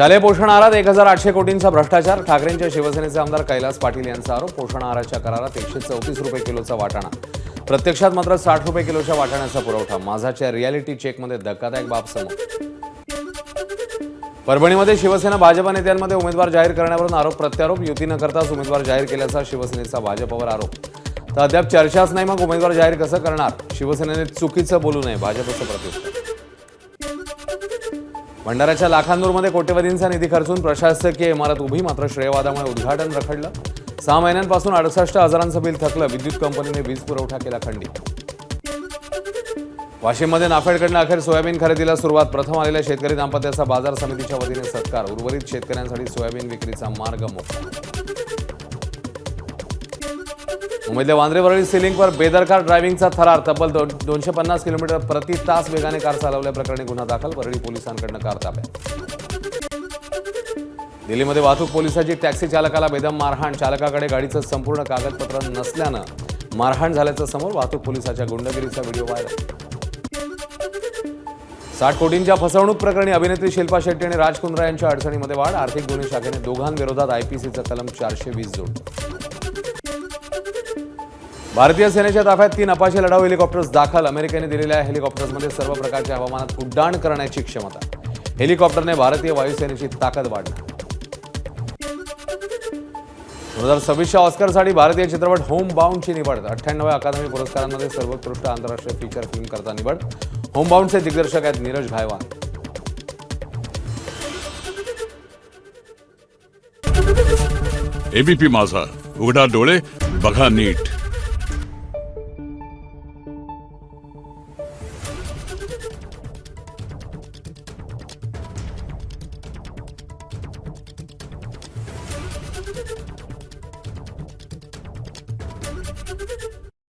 शालेय पोषण आहारात 1800 कोटींचा भ्रष्टाचार. ठाकरेंच्या शिवसेनेचे आमदार कैलास पाटील यांचा आरोप. पोषण आहाराच्या करारात 134 रुपये किलोचा वाटाणा, प्रत्यक्षात मात्र 60 रुपये किलोच्या वाटाण्याचा पुरवठा. माझाच्या रियालिटी चेकमध्ये धक्कादायक बाब समोर. परभणीमध्ये शिवसेना भाजप नेत्यांमध्ये उमेदवार जाहीर करण्यावरून आरोप प्रत्यारोप. युती न करताच उमेदवार जाहीर केल्याचा शिवसेनेचा भाजपवर आरोप. तर अद्याप चर्चाच नाही, मग उमेदवार जाहीर कसं करणार? शिवसेनेने चुकीचं बोलू नये, भाजपचं प्रत्युत्तर. भंडाऱ्याच्या लाखांदूरमध्ये कोट्यवधींचा निधी खर्चून प्रशासकीय इमारत उभी, मात्र श्रेयवादामुळे उद्घाटन रखडलं. 6 महिन्यांपासून 68,000चं बिल थकलं. विद्युत कंपनीने वीज पुरवठा केला खंडित. वाशिममध्ये नाफेडकडनं अखेर सोयाबीन खरेदीला सुरुवात. प्रथम आलेल्या शेतकरी दाम्पत्याचा बाजार समितीच्या वतीने सत्कार. उर्वरित शेतकऱ्यांसाठी सोयाबीन विक्रीचा मार्ग मोकळा. मुंबईतल्या वांद्रे वरळी सिलिंगवर बेदरकार ड्रायव्हिंगचा थरार. तब्बल 250 किलोमीटर प्रति तास वेगाने कार चालवल्याप्रकरणी गुन्हा दाखल. वरळी पोलिसांकडनं कार ताब्यात. दिल्लीमध्ये वाहतूक पोलिसाची टॅक्सी चालकाला बेदम मारहाण. चालकाकडे गाडीचं संपूर्ण कागदपत्र नसल्यानं मारहाण झाल्याचं समोर. वाहतूक पोलिसाच्या गुंडगिरीचा व्हिडिओ व्हायरल. 60 कोटींच्या फसवणूक प्रकरणी अभिनेत्री शिल्पा शेट्टी आणि राज कुंद्रा यांच्या अडचणीमध्ये वाढ. आर्थिक गुन्हे शाखेने दोघांविरोधात आयपीसीचं कलम 420 जोडलं. भारतीय सेनेच्या ताफ्यात 3 अपाचे लढाऊ हेलिकॉप्टर्स दाखल. अमेरिकेने दिलेल्या हेलिकॉप्टर्समध्ये सर्व प्रकारच्या हवामानात उड्डाण करण्याची क्षमता. हेलिकॉप्टरने भारतीय वायुसेनेची ताकद वाढणार. 2026च्या ऑस्करसाठी भारतीय चित्रपट होम बाउंडची निवड. 98व्या अकादमी पुरस्कारांमध्ये सर्वोत्कृष्ट आंतरराष्ट्रीय फीचर फिल्म करता निवड. होम बाउंडचे दिग्दर्शक आहेत नीरज घायवान. एबीपी माझा, उघडा डोळे बघा नीट.